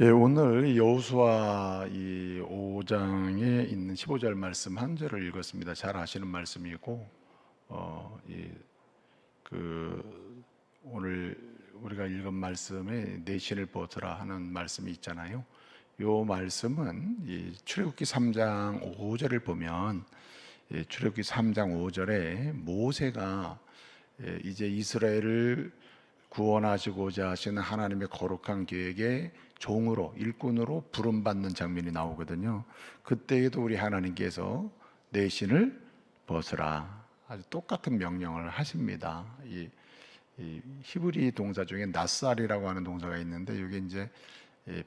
예, 오늘 여호수아 이 5장에 있는 15절 말씀 한 절을 읽었습니다. 잘 아시는 말씀이고, 오늘 우리가 읽은 말씀에 내 신을 보더라 하는 말씀이 있잖아요. 요 말씀은 이 출애굽기 3장 5절을 보면, 출애굽기 3장 5절에 모세가 이제 이스라엘을 구원하시고자 하시는 하나님의 거룩한 계획에 종으로, 일꾼으로 부름받는 장면이 나오거든요. 그때에도 우리 하나님께서 내 신을 벗으라, 아주 똑같은 명령을 하십니다. 이 히브리 동사 중에 낫살이라고 하는 동사가 있는데, 이게 이제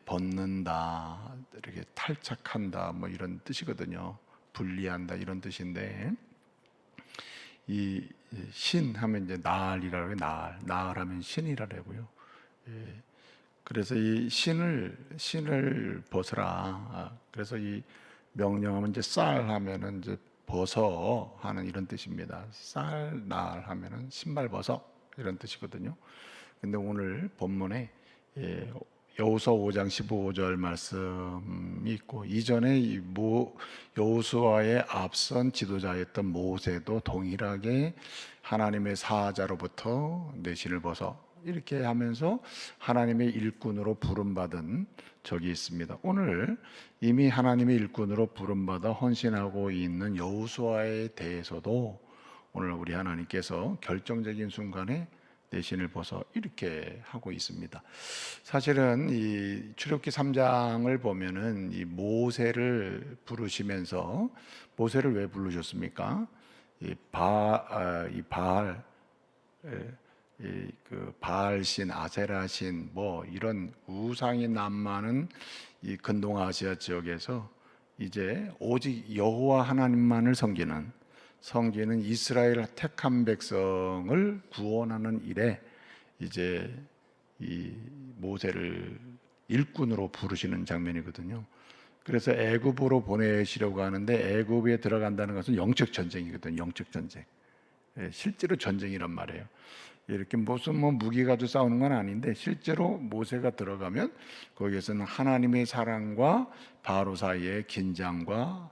벗는다, 이렇게 탈착한다, 뭐 이런 뜻이거든요. 분리한다, 이런 뜻인데, 이 신 하면 이제 나알이라고 해요. 나알 하면 신이라고요. 그래서 이 신을 벗으라. 그래서 이 명령하면 이제 쌀 하면은 이제 벗어 하는 이런 뜻입니다. 쌀 나알 하면은 신발 벗어 이런 뜻이거든요. 근데 오늘 본문에 여호수아 5장 15절 말씀이 있고, 이전에 여호수아의 앞선 지도자였던 모세도 동일하게 하나님의 사자로부터 내 신을 벗어 이렇게 하면서 하나님의 일꾼으로 부름받은 적이 있습니다. 오늘 이미 하나님의 일꾼으로 부름받아 헌신하고 있는 여호수아에 대해서도 오늘 우리 하나님께서 결정적인 순간에 내 신을 벗어 이렇게 하고 있습니다. 사실은 이 출애굽기 3장을 보면은 이 모세를 부르시면서, 모세를 왜 부르셨습니까? 이 바알, 그 바알신, 아세라신, 뭐 이런 우상이 남많은 이 근동아시아 지역에서 이제 오직 여호와 하나님만을 섬기는 이스라엘 택한 백성을 구원하는 일에 이제 이 모세를 일꾼으로 부르시는 장면이거든요. 그래서 애굽으로 보내시려고 하는데, 애굽에 들어간다는 것은 영적 전쟁이거든요. 영적 전쟁. 실제로 전쟁이란 말이에요. 이렇게 무슨 무기 가지고 싸우는 건 아닌데, 실제로 모세가 들어가면 거기에서는 하나님의 사랑과 바로 사이에 긴장과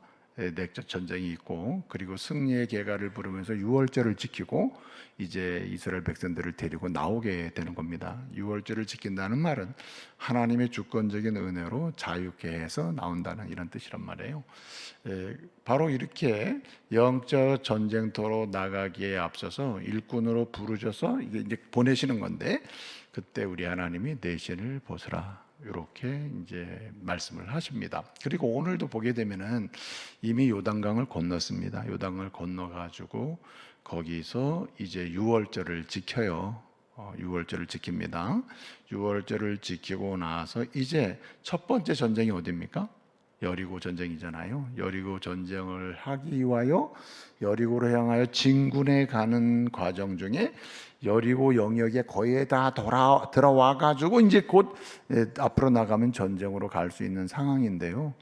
내적 전쟁이 있고, 그리고 승리의 계가를 부르면서 유월절을 지키고 이제 이스라엘 백성들을 데리고 나오게 되는 겁니다. 유월절을 지킨다는 말은 하나님의 주권적인 은혜로 자유케 해서 나온다는 이런 뜻이란 말이에요. 바로 이렇게 영적 전쟁터로 나가기에 앞서서 일꾼으로 부르셔서 이제 보내시는 건데, 그때 우리 하나님이 내 신을 벗으라 이렇게 이제 말씀을 하십니다. 그리고 오늘도 보게 되면은 이미 요단강을 건넜습니다. 요단강을 건너가지고 거기서 이제 유월절을 지켜요. 유월절을 지킵니다. 유월절을 지키고 나서 이제 첫 번째 전쟁이 어디입니까? 여리고 전쟁이잖아요. 여리고 전쟁을 하기 위하여 여리고로 향하여 진군해 가는 과정 중에 여리고 영역에 거의 다 들어와 가지고 이제 곧 앞으로 나가면 전쟁으로 갈 수 있는 상황인데요.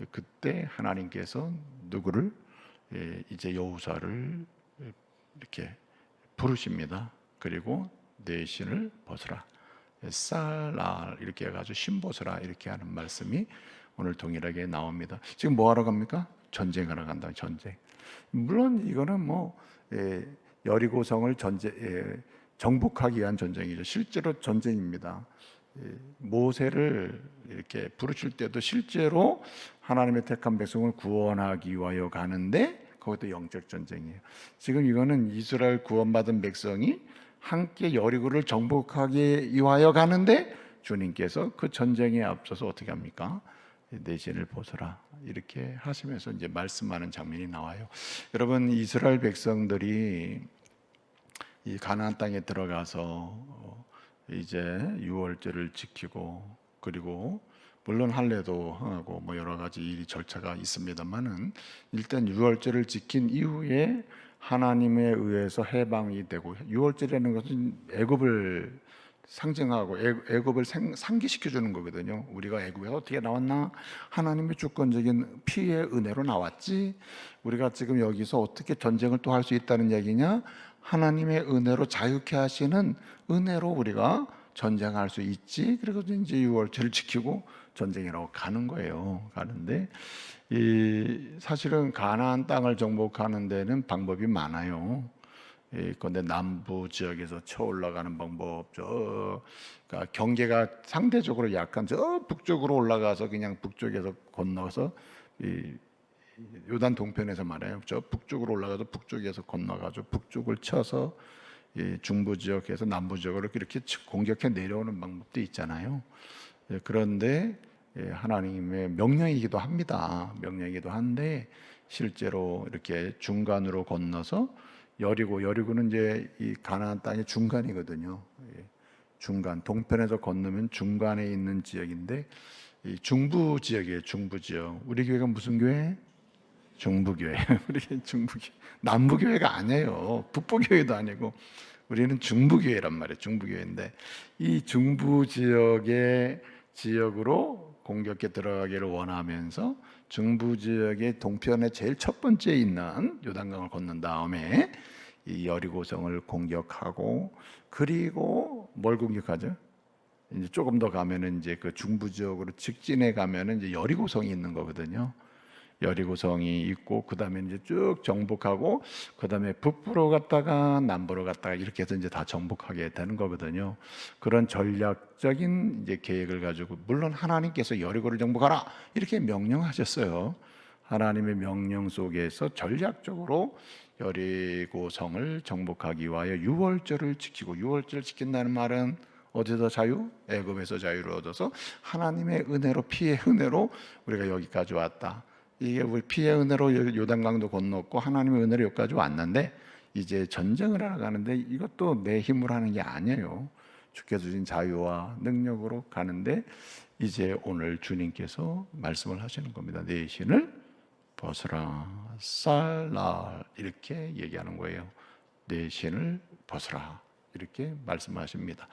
그때 하나님께서 누구를, 이제 여호수아를 이렇게 부르십니다. 그리고 내 신을 벗으라, 쌀날 이렇게 해가지고 신 벗으라 이렇게 하는 말씀이 오늘 동일하게 나옵니다. 지금 뭐 하러 갑니까? 전쟁하러 간다. 전쟁. 물론 이거는 여리고성을 정복하기 위한 전쟁이죠. 실제로 전쟁입니다. 모세를 이렇게 부르실 때도 실제로 하나님의 택한 백성을 구원하기 위하여 가는데, 그것도 영적 전쟁이에요. 지금 이거는 이스라엘 구원받은 백성이 함께 여리고를 정복하기 위하여 가는데, 주님께서 그 전쟁에 앞서서 어떻게 합니까? 내 신을 벗으라 이렇게 하시면서 이제 말씀하는 장면이 나와요. 여러분, 이스라엘 백성들이 이 가나안 땅에 들어가서 이제 유월절을 지키고, 그리고 물론 할례도 하고 뭐 여러 가지 일이 절차가 있습니다만은, 일단 유월절을 지킨 이후에 하나님에 의해서 해방이 되고, 유월절이라는 것은 애굽을 상징하고 애굽을 상기시켜 주는 거거든요. 우리가 애굽에서 어떻게 나왔나? 하나님의 주권적인 피의 은혜로 나왔지. 우리가 지금 여기서 어떻게 전쟁을 또 할 수 있다는 얘기냐? 하나님의 은혜로 자유케 하시는 은혜로 우리가 전쟁할 수 있지. 그리고 이제 유월절을 지키고 전쟁이라고 가는 거예요. 가는데 이 사실은 가나안 땅을 정복하는 데는 방법이 많아요. 그런데 남부 지역에서 쳐 올라가는 방법, 그러니까 경계가 상대적으로 약한 저 북쪽으로 올라가서 그냥 북쪽에서 건너서 이 요단 동편에서 말해요. 저 북쪽으로 올라가서 북쪽에서 건너가지고 북쪽을 쳐서 이 중부 지역에서 남부 지역으로 이렇게 공격해 내려오는 방법도 있잖아요. 그런데 하나님의 명령이기도 합니다. 명령이기도 한데 실제로 이렇게 중간으로 건너서 여리고는 이제 이 가나안 땅의 중간이거든요. 중간 동편에서 건너면 중간에 있는 지역인데 이 중부 지역이에요. 중부 지역. 우리 교회가 무슨 교회? 중부교회. 우리 중부교회. 남부교회가 아니에요. 북부교회도 아니고 우리는 중부교회란 말이에요. 중부교회인데 이 중부 지역의 지역으로 공격해 들어가기를 원하면서 중부 지역의 동편에 제일 첫 번째 있는 요단강을 건넌 다음에 이 여리고성을 공격하고 그리고 뭘 공격하죠? 이제 조금 더 가면은 이제 그 중부 지역으로 직진해 가면은 이제 여리고성이 있는 거거든요. 여리고성이 있고 그다음에 이제 쭉 정복하고 그다음에 북부로 갔다가 남부로 갔다가 이렇게 해서 이제 다 정복하게 되는 거거든요. 그런 전략적인 이제 계획을 가지고 물론 하나님께서 여리고를 정복하라 이렇게 명령하셨어요. 하나님의 명령 속에서 전략적으로 여리고성을 정복하기 위하여 유월절을 지키고 유월절을 지킨다는 말은 어디서 자유? 애굽에서 자유를 얻어서 하나님의 은혜로 피의 은혜로 우리가 여기까지 왔다. 이게 우리 피의 은혜로 요단강도 건넜고 하나님의 은혜로 여기까지 왔는데 이제 전쟁을 하러 가는데 이것도 내 힘으로 하는 게 아니에요. 주께서 주신 자유와 능력으로 가는데 이제 오늘 주님께서 말씀을 하시는 겁니다. 내 신을 벗으라 쌀날 이렇게 얘기하는 거예요. 내 신을 벗으라 이렇게 말씀하십니다.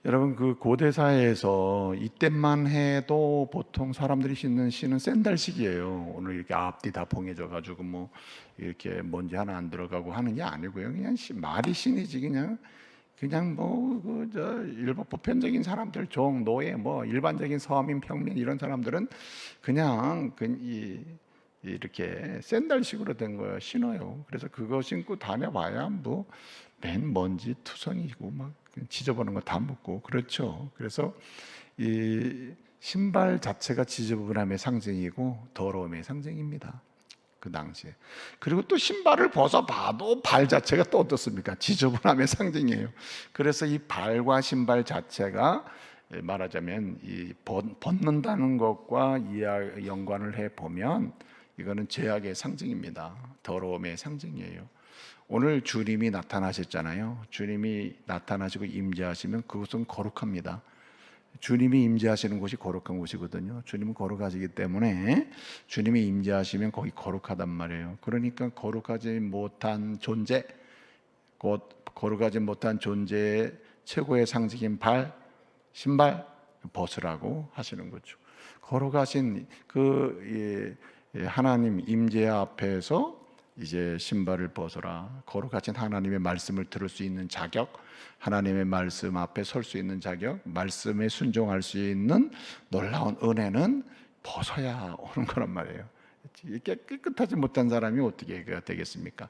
여러분 그 고대 사회에서 이때만 해도 보통 사람들이 신는 신은 샌들식이에요. 오늘 이렇게 앞뒤 다 봉해져 가지고 뭐 이렇게 먼지 하나 안 들어가고 하는 게 아니고요. 그냥 말이 신이지 그냥 뭐 그 저 일반 보편적인 사람들 종 노예 뭐 일반적인 서민 평민 이런 사람들은 그냥 이렇게 샌들식으로 된 거예요. 신어요. 그래서 그거 신고 다녀봐야 뭐 맨 먼지 투성이고 막 지저분한 거 다 묻고 그렇죠. 그래서 이 신발 자체가 지저분함의 상징이고 더러움의 상징입니다. 그 당시에. 그리고 또 신발을 벗어봐도 발 자체가 또 어떻습니까? 지저분함의 상징이에요. 그래서 이 발과 신발 자체가 말하자면 이 벗는다는 것과 연관을 해 보면 이거는 죄악의 상징입니다. 더러움의 상징이에요. 오늘 주님이 나타나셨잖아요. 주님이 나타나시고 임재하시면 그것은 거룩합니다. 주님이 임재하시는 곳이 거룩한 곳이거든요. 주님은 거룩하시기 때문에 주님이 임재하시면 거기 거룩하단 말이에요. 그러니까 거룩하지 못한 존재, 곧 거룩하지 못한 존재의 최고의 상징인 발, 신발 벗으라고 하시는 거죠. 거룩하신 그 하나님 임재 앞에서 이제 신발을 벗어라. 거룩하신 하나님의 말씀을 들을 수 있는 자격, 하나님의 말씀 앞에 설 수 있는 자격, 말씀에 순종할 수 있는 놀라운 은혜는 벗어야 오는 거란 말이에요. 이렇게 깨끗하지 못한 사람이 어떻게 되겠습니까?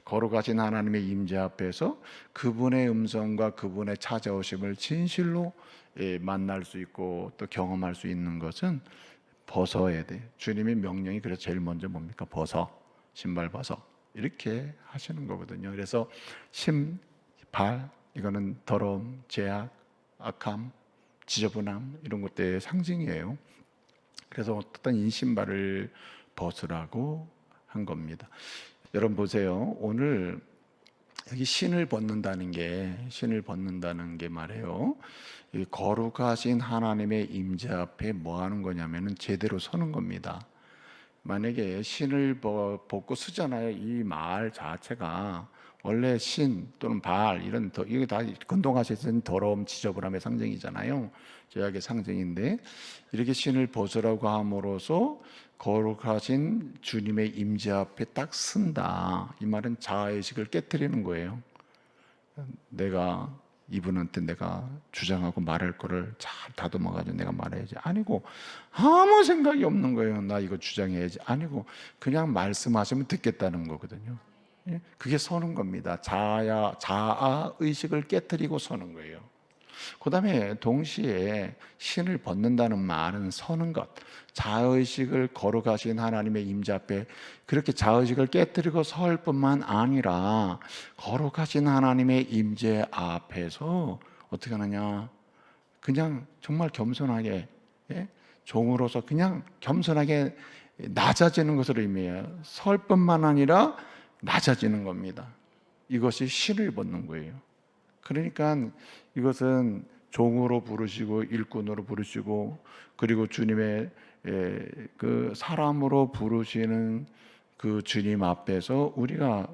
거룩하신 하나님의 임재 앞에서 그분의 음성과 그분의 찾아오심을 진실로 만날 수 있고 또 경험할 수 있는 것은 벗어야 돼. 주님의 명령이 그래서 제일 먼저 뭡니까? 벗어. 신발 벗어 이렇게 하시는 거거든요. 그래서 신발 이거는 더러움, 죄악, 악함, 지저분함 이런 것들의 상징이에요. 그래서 어떤 이 신발을 벗으라고 한 겁니다. 여러분 보세요. 오늘 여기 신을 벗는다는 게 말이에요. 이 거룩하신 하나님의 임재 앞에 뭐 하는 거냐면은 제대로 서는 겁니다. 만약에 신을 벗고 쓰잖아요. 이 말 자체가 원래 신 또는 발 이게 다 건동하시는 더러움, 지저분함의 상징이잖아요. 죄악의 상징인데 이렇게 신을 벗으라고 함으로써 거룩하신 주님의 임재 앞에 딱 쓴다. 이 말은 자아의식을 깨트리는 거예요. 내가 이분한테 내가 주장하고 말할 거를 잘 다듬어가지고 내가 말해야지. 아니고 아무 생각이 없는 거예요. 나 이거 주장해야지. 아니고 그냥 말씀하시면 듣겠다는 거거든요. 예? 그게 서는 겁니다. 자아 의식을 깨뜨리고 서는 거예요. 그 다음에 동시에 신을 벗는다는 말은 서는 것, 자의식을 거룩하신 하나님의 임재 앞에 그렇게 자의식을 깨뜨리고 설 뿐만 아니라 거룩하신 하나님의 임재 앞에서 어떻게 하느냐, 그냥 정말 겸손하게, 예? 종으로서 그냥 겸손하게 낮아지는 것을 의미해요. 설 뿐만 아니라 낮아지는 겁니다. 이것이 신을 벗는 거예요. 그러니까 이것은 종으로 부르시고 일꾼으로 부르시고 그리고 주님의 그 사람으로 부르시는 그 주님 앞에서 우리가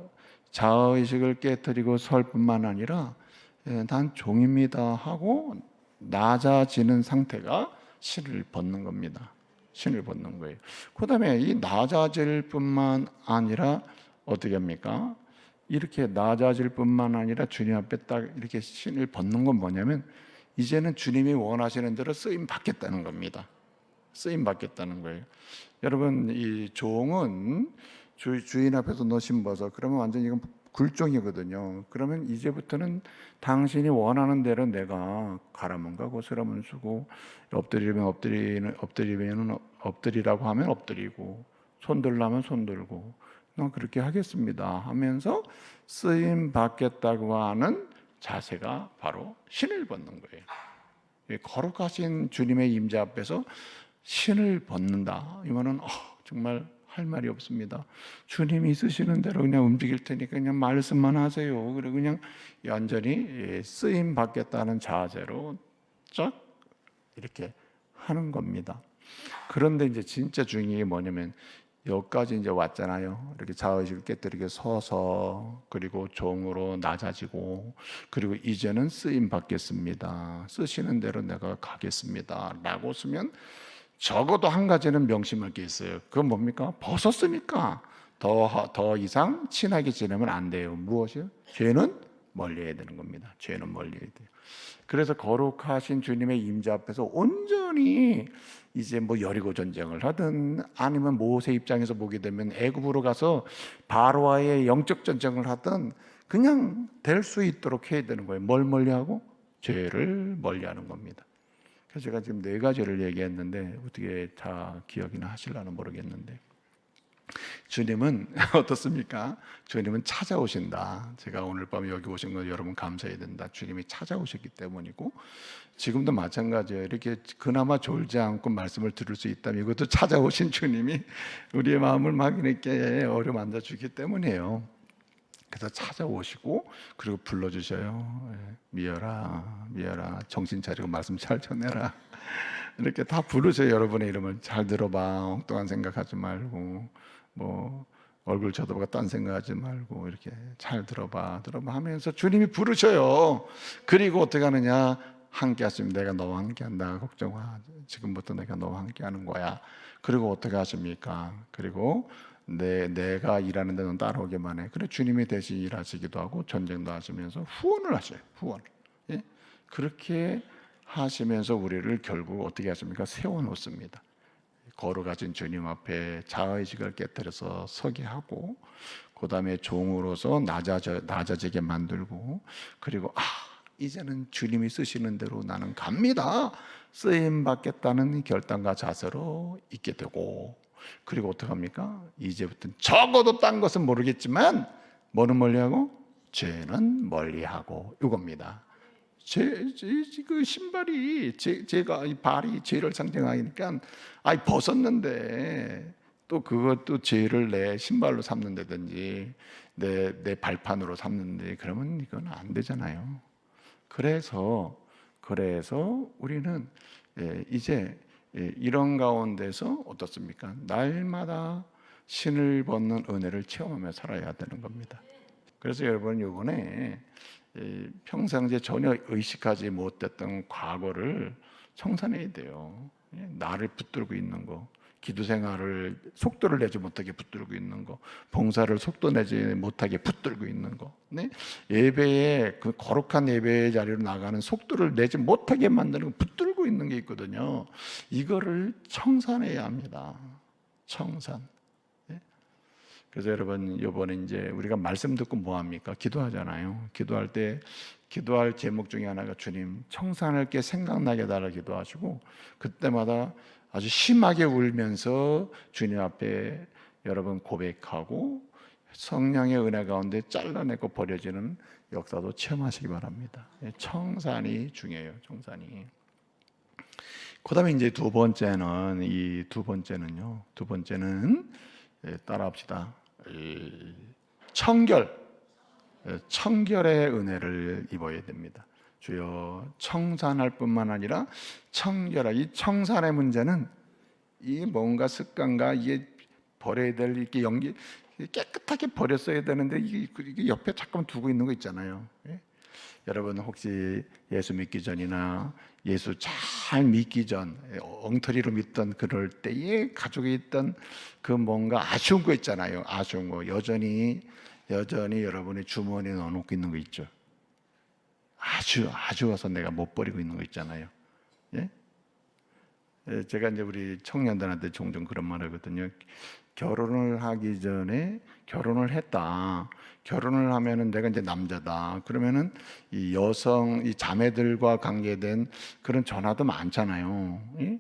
자아의식을 깨뜨리고 설 뿐만 아니라 난 종입니다 하고 낮아지는 상태가 신을 벗는 겁니다. 신을 벗는 거예요. 그 다음에 이 낮아질 뿐만 아니라 어떻게 합니까? 이렇게 낮아질 뿐만 아니라 주님 앞에 딱 이렇게 신을 벗는 건 뭐냐면 이제는 주님이 원하시는 대로 쓰임 받겠다는 겁니다. 쓰임 받겠다는 거예요. 여러분, 이 종은 주인 앞에서 너 신 벗어 그러면 완전 이건 굴종이거든요. 그러면 이제부터는 당신이 원하는 대로 내가 가라면 가고 서라면 서고 엎드리면 엎드리라고 하면 엎드리고 손들라면 손들고 난 그렇게 하겠습니다 하면서 쓰임 받겠다고 하는 자세가 바로 신을 벗는 거예요. 거룩하신 주님의 임재 앞에서 신을 벗는다. 이거는 정말 할 말이 없습니다. 주님이 있으시는 대로 그냥 움직일 테니까 그냥 말씀만 하세요. 그리고 그냥 얌전히 쓰임 받겠다는 자세로 쫙 이렇게 하는 겁니다. 그런데 이제 진짜 중요한 게 뭐냐면 여기까지 이제 왔잖아요. 이렇게 자의식을 깨뜨리게 서서 그리고 종으로 낮아지고 그리고 이제는 쓰임 받겠습니다. 쓰시는 대로 내가 가겠습니다. 라고 쓰면 적어도 한 가지는 명심할 게 있어요. 그건 뭡니까? 벗었으니까 더 이상 친하게 지내면 안 돼요. 무엇이요? 죄는 멀리해야 되는 겁니다. 죄는 멀리해야 돼요. 그래서 거룩하신 주님의 임재 앞에서 온전히 이제 뭐 여리고 전쟁을 하든 아니면 모세 입장에서 보게 되면 애굽으로 가서 바로와의 영적 전쟁을 하든 그냥 될 수 있도록 해야 되는 거예요. 뭘 멀리하고? 죄를 멀리하는 겁니다. 그래서 제가 지금 4가지를 얘기했는데 어떻게 다 기억이나 하실라는 모르겠는데 주님은 어떻습니까? 주님은 찾아오신다. 제가 오늘 밤에 여기 오신 거 여러분 감사해야 된다. 주님이 찾아오셨기 때문이고 지금도 마찬가지예요. 이렇게 그나마 졸지 않고 말씀을 들을 수 있다면 이것도 찾아오신 주님이 우리의 마음을 막 이렇게 어루만져 주기 때문이에요. 그래서 찾아오시고 그리고 불러주셔요. 미어라 미어라 정신 차리고 말씀 잘 전해라. 이렇게 다 부르세요. 여러분의 이름을 잘 들어봐. 엉뚱한 생각하지 말고 뭐 얼굴 쳐다보고 딴 생각하지 말고 이렇게 잘 들어봐 하면서 주님이 부르셔요. 그리고 어떻게 하느냐? 함께 하시면 내가 너와 함께 한다. 걱정하. 지금부터 내가 너와 함께 하는 거야. 그리고 어떻게 하십니까? 그리고 내가 일하는데 넌 따라오기만 해. 그래 주님이 대신 일하시기도 하고 전쟁도 하시면서 후원을 하셔요. 후원. 예? 그렇게 하시면서 우리를 결국 어떻게 하십니까? 세워놓습니다. 거룩하신 주님 앞에 자의식을 깨뜨려서 서게 하고 그 다음에 종으로서 낮아지게 만들고 그리고 이제는 주님이 쓰시는 대로 나는 갑니다. 쓰임 받겠다는 결단과 자세로 있게 되고 그리고 어떡합니까? 이제부터는 적어도 딴 것은 모르겠지만 뭐는 멀리하고? 죄는 멀리하고 이겁니다. 그 신발이 제가 이 발이 죄를 상징하니까 벗었는데 또 그것도 죄를 내 신발로 삼는다든지 내 발판으로 삼는데 그러면 이건 안 되잖아요. 그래서 우리는 이제 이런 가운데서 어떻습니까? 날마다 신을 벗는 은혜를 체험하며 살아야 되는 겁니다. 그래서 여러분 이번에 평상시에 전혀 의식하지 못했던 과거를 청산해야 돼요. 나를 붙들고 있는 거 기도 생활을 속도를 내지 못하게 붙들고 있는 거, 봉사를 속도 내지 못하게 붙들고 있는 거, 네? 예배에 그 거룩한 예배의 자리로 나가는 속도를 내지 못하게 만드는 거, 붙들고 있는 게 있거든요. 이거를 청산해야 합니다. 청산. 네? 그래서 여러분, 이번에 이제 우리가 말씀 듣고 뭐 합니까? 기도하잖아요. 기도할 때 기도할 제목 중에 하나가 주님 청산할 게 생각나게 달라 기도하시고, 그때마다 아주 심하게 울면서 주님 앞에 여러분 고백하고 성령의 은혜 가운데 잘라내고 버려지는 역사도 체험하시기 바랍니다. 청산이 중요해요. 청산이. 그다음에 이제 두 번째는 따라합시다. 청결의 은혜를 입어야 됩니다. 주여 청산할 뿐만 아니라 청결하. 이 청산의 문제는 이 뭔가 습관과 이게 버려야 될 이렇게 연기 깨끗하게 버렸어야 되는데 이게 옆에 잠깐 두고 있는 거 있잖아요. 예? 여러분 혹시 예수 믿기 전이나 예수 잘 믿기 전 엉터리로 믿던 그럴 때에 가지고 있던 그 뭔가 아쉬운 거 있잖아요. 아쉬운 거 여전히 여러분의 주머니에 넣어놓고 있는 거 있죠. 아쉬워서 내가 못 버리고 있는 거 있잖아요. 예? 제가 이제 우리 청년들한테 종종 그런 말 하거든요. 결혼을 하기 전에 결혼을 했다. 결혼을 하면은 내가 이제 남자다. 그러면은 이 여성, 이 자매들과 관계된 그런 전화도 많잖아요. 예?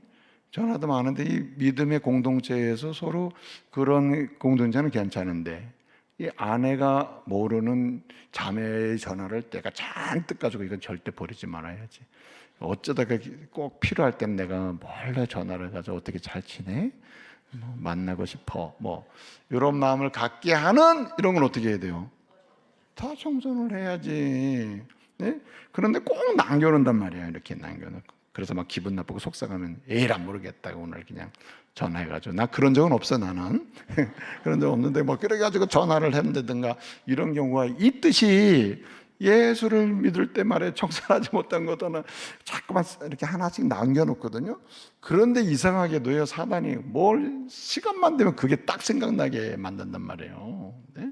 전화도 많은데 이 믿음의 공동체에서 서로 그런 공동체는 괜찮은데 이 아내가 모르는 자매의 전화를 내가 잔뜩 가지고 이건 절대 버리지 말아야지. 어쩌다가 꼭 필요할 땐 내가 몰래 전화를 가지고 어떻게 잘 지내? 뭐 만나고 싶어. 뭐 이런 마음을 갖게 하는 이런 건 어떻게 해야 돼요? 다 청소를 해야지. 네? 그런데 꼭 남겨놓는단 말이야. 이렇게 남겨놓고. 그래서 막 기분 나쁘고 속상하면 에이라 모르겠다. 오늘 그냥 전화해가지고. 나 그런 적은 없어 나는. 그런 적 없는데 뭐 그래가지고 전화를 했는다든가 이런 경우가 있듯이 예수를 믿을 때 말에 청산하지 못한 것들은 자꾸만 이렇게 하나씩 남겨놓거든요. 그런데 이상하게도요, 사단이 뭘 시간만 되면 그게 딱 생각나게 만든단 말이에요. 네?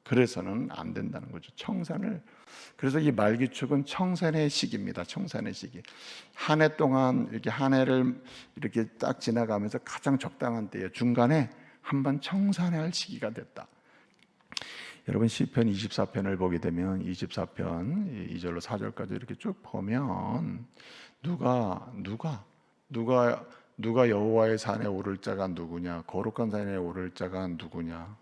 그래서는 안 된다는 거죠. 청산을. 그래서 이 말기축은 청산의 시기입니다. 청산의 시기. 한 해 동안 이렇게 한 해를 이렇게 딱 지나가면서 가장 적당한 때에 중간에 한번 청산할 시기가 됐다. 여러분 시편 24편을 보게 되면 24편 2절로 4절까지 이렇게 쭉 보면 누가 여호와의 산에 오를 자가 누구냐, 거룩한 산에 오를 자가 누구냐,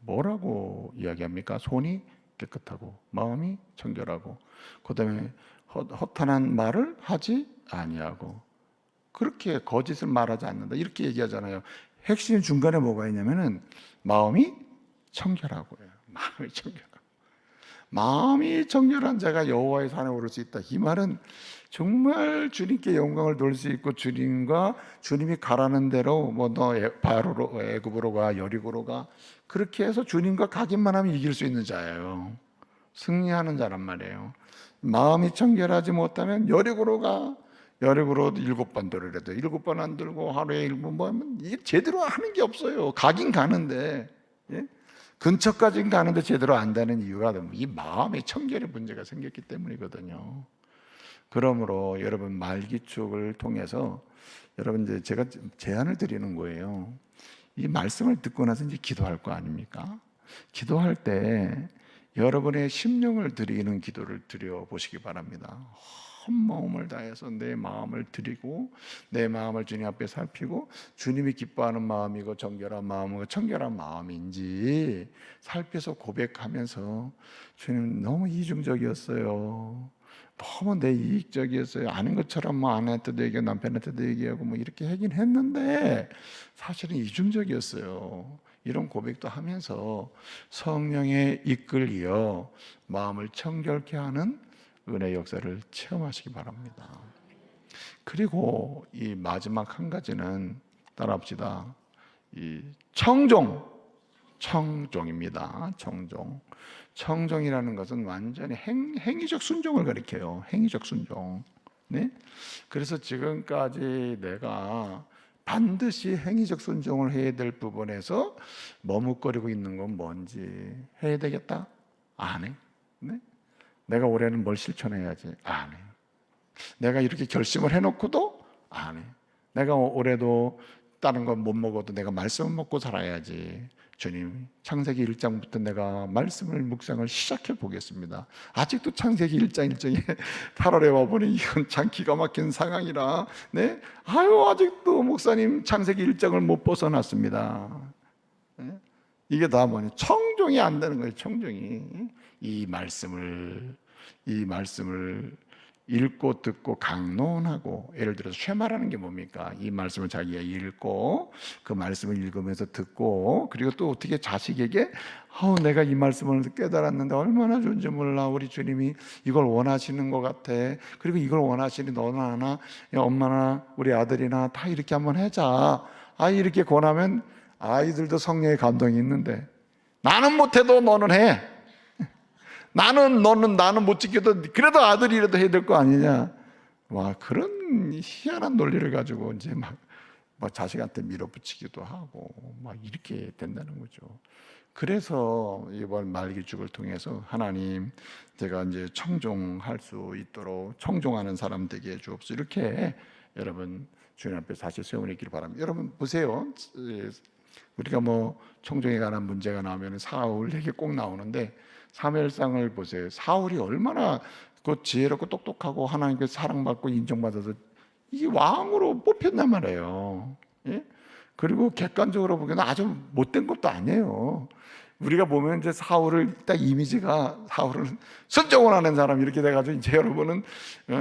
뭐라고 이야기합니까? 손이 깨끗하고 마음이 청결하고 그다음에 허탄한 말을 하지 아니하고 그렇게 거짓을 말하지 않는다 이렇게 얘기하잖아요. 핵심 중간에 뭐가 있냐면은 마음이 청결하고요. 마음이 청결한 자가 여호와의 산에 오를 수 있다. 이 말은 정말 주님께 영광을 돌릴 수 있고 주님과 주님이 가라는 대로 뭐 너 바로로 애굽으로 가 여리고로 가 그렇게 해서 주님과 가기만 하면 이길 수 있는 자예요. 승리하는 자란 말이에요. 마음이 청결하지 못하면 여리고로 가. 여리고로 7번 돌으래도 7번 안 들고 하루에 1번 뭐 하면 이게 제대로 하는 게 없어요. 가긴 가는데 예? 근처까지는 가는데 제대로 안 되는 이유가 이 마음의 청결의 문제가 생겼기 때문이거든요. 그러므로 여러분 말기축을 통해서 여러분 이제 제가 제안을 드리는 거예요. 이 말씀을 듣고 나서 이제 기도할 거 아닙니까? 기도할 때 여러분의 심령을 드리는 기도를 드려 보시기 바랍니다. 온 마음을 다해서 내 마음을 드리고 내 마음을 주님 앞에 살피고 주님이 기뻐하는 마음이고 정결한 마음이고 청결한 마음인지 살펴서 고백하면서 주님 너무 이중적이었어요. 너무 내 이익적이었어요. 아는 것처럼 뭐 아내한테도 얘기하고 남편한테도 얘기하고 뭐 이렇게 하긴 했는데 사실은 이중적이었어요. 이런 고백도 하면서 성령에 이끌려 마음을 청결케 하는 은혜 역사를 체험하시기 바랍니다. 그리고 이 마지막 한 가지는 따라합시다. 이 청종입니다. 청종이라는 것은 완전히 행위적 순종을 가리켜요. 행위적 순종. 네? 그래서 지금까지 내가 반드시 행위적 순종을 해야 될 부분에서 머뭇거리고 있는 건 뭔지 해야 되겠다? 안 해. 네? 내가 올해는 뭘 실천해야지? 안 해. 내가 이렇게 결심을 해놓고도 안 해. 내가 올해도 다른 건 못 먹어도 내가 말씀을 먹고 살아야지. 주님, 창세기 1장부터 내가 말씀을 묵상을 시작해 보겠습니다. 아직도 창세기 1장 1장에 8월에 와보니 이건 참 기가 막힌 상황이라, 네? 아유, 아직도 목사님 창세기 1장을 못 벗어났습니다. 네? 이게 다 뭐냐? 청종이 안 되는 거예요, 청종이. 이 말씀을 읽고 듣고 강론하고, 예를 들어서 쉐마라는 게 뭡니까? 이 말씀을 자기가 읽고 그 말씀을 읽으면서 듣고, 그리고 또 어떻게 자식에게 내가 이 말씀을 깨달았는데 얼마나 좋은지 몰라, 우리 주님이 이걸 원하시는 것 같아, 그리고 이걸 원하시니 너나 하나 엄마나 우리 아들이나 다 이렇게 한번 하자. 이렇게 권하면 아이들도 성령의 감동이 있는데, 나는 못해도 너는 해. 나는 못 지켜도 그래도 아들이라도 해야 될 거 아니냐. 와, 그런 희한한 논리를 가지고 이제 막 자식한테 밀어붙이기도 하고 막 이렇게 된다는 거죠. 그래서 이번 말기축을 통해서 하나님, 제가 이제 청종할 수 있도록 청종하는 사람 되게 해주옵소서, 이렇게 여러분 주님 앞에 다시 세워내기를 바랍니다. 여러분 보세요. 우리가 청종에 관한 문제가 나오면 사울 얘기 꼭 나오는데, 사무엘상을 보세요. 사울이 얼마나 그 지혜롭고 똑똑하고 하나님께 사랑받고 인정받아서 이게 왕으로 뽑혔단 말이에요. 예? 그리고 객관적으로 보기에는 아주 못된 것도 아니에요. 우리가 보면 이제 사울을 딱 이미지가, 사울은 순종을 하는 사람 이렇게 돼가지고, 이제 여러분은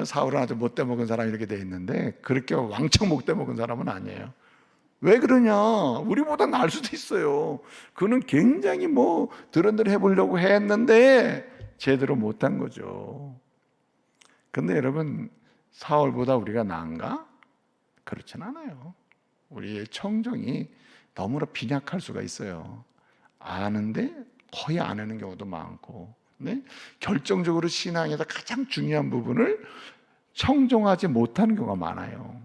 사울은 아주 못돼 먹은 사람 이렇게 돼 있는데, 그렇게 왕창 못돼 먹은 사람은 아니에요. 왜 그러냐? 우리보다 나을 수도 있어요. 그는 굉장히 드런들 해보려고 했는데 제대로 못한 거죠. 근데 여러분, 사울보다 우리가 나은가? 그렇진 않아요. 우리의 청정이 너무나 빈약할 수가 있어요. 아는데 거의 안 하는 경우도 많고, 네? 결정적으로 신앙에서 가장 중요한 부분을 청종하지 못하는 경우가 많아요.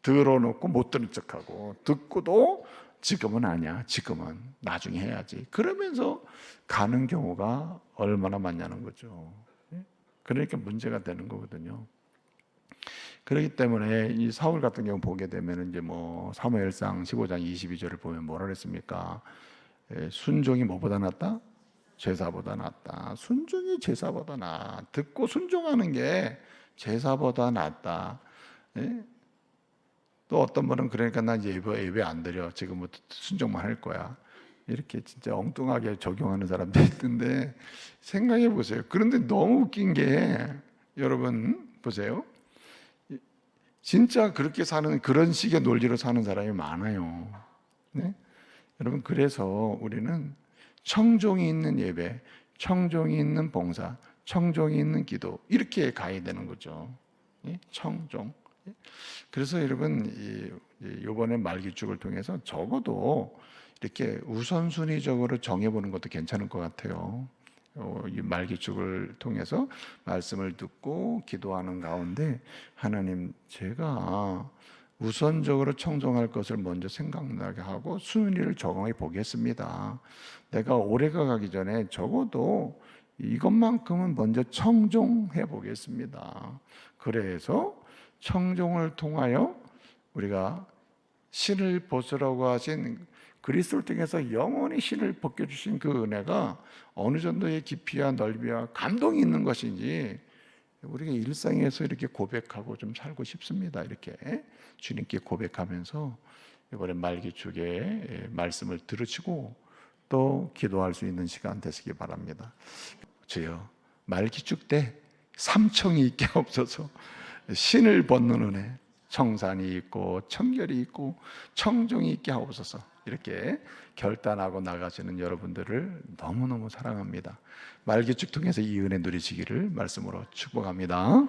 들어놓고 못 들은 척하고, 듣고도 지금은 아니야, 지금은 나중에 해야지, 그러면서 가는 경우가 얼마나 많냐는 거죠. 그러니까 문제가 되는 거거든요. 그렇기 때문에 이 사울 같은 경우 보게 되면 이제 사무엘상 15장 22절을 보면 뭐라 그랬습니까? 순종이 뭐보다 낫다? 제사보다 낫다. 순종이 제사보다 낫다. 듣고 순종하는 게 제사보다 낫다. 또 어떤 분은 그러니까 나 이제 예배 안 드려, 지금부터 순종만 할 거야, 이렇게 진짜 엉뚱하게 적용하는 사람도 있던데, 생각해 보세요. 그런데 너무 웃긴 게, 여러분 보세요, 진짜 그렇게 사는, 그런 식의 논리로 사는 사람이 많아요. 네? 여러분, 그래서 우리는 청종이 있는 예배, 청종이 있는 봉사, 청종이 있는 기도, 이렇게 가야 되는 거죠. 청종. 그래서 여러분, 이번에 말기축을 통해서 적어도 이렇게 우선순위적으로 정해보는 것도 괜찮을 것 같아요. 이 말기축을 통해서 말씀을 듣고 기도하는 가운데, 하나님, 제가 우선적으로 청종할 것을 먼저 생각나게 하고 순위를 정해 보겠습니다. 내가 올해가 가기 전에 적어도 이것만큼은 먼저 청종해 보겠습니다. 그래서 청종을 통하여 우리가 신을 벗으라고 하신, 그리스도를 통해서 영원히 신을 벗겨주신 그 은혜가 어느 정도의 깊이와 넓이와 감동이 있는 것인지 우리가 일상에서 이렇게 고백하고 좀 살고 싶습니다. 이렇게 주님께 고백하면서 이번에 말기축에 말씀을 들으시고 또 기도할 수 있는 시간 되시기 바랍니다. 주여, 말기축 때 삼청이 있게 없어서 신을 벗는 은혜, 청산이 있고 청결이 있고 청종이 있게 하옵소서. 이렇게 결단하고 나가시는 여러분들을 너무너무 사랑합니다. 말기축 통해서 이 은혜 누리시기를 말씀으로 축복합니다.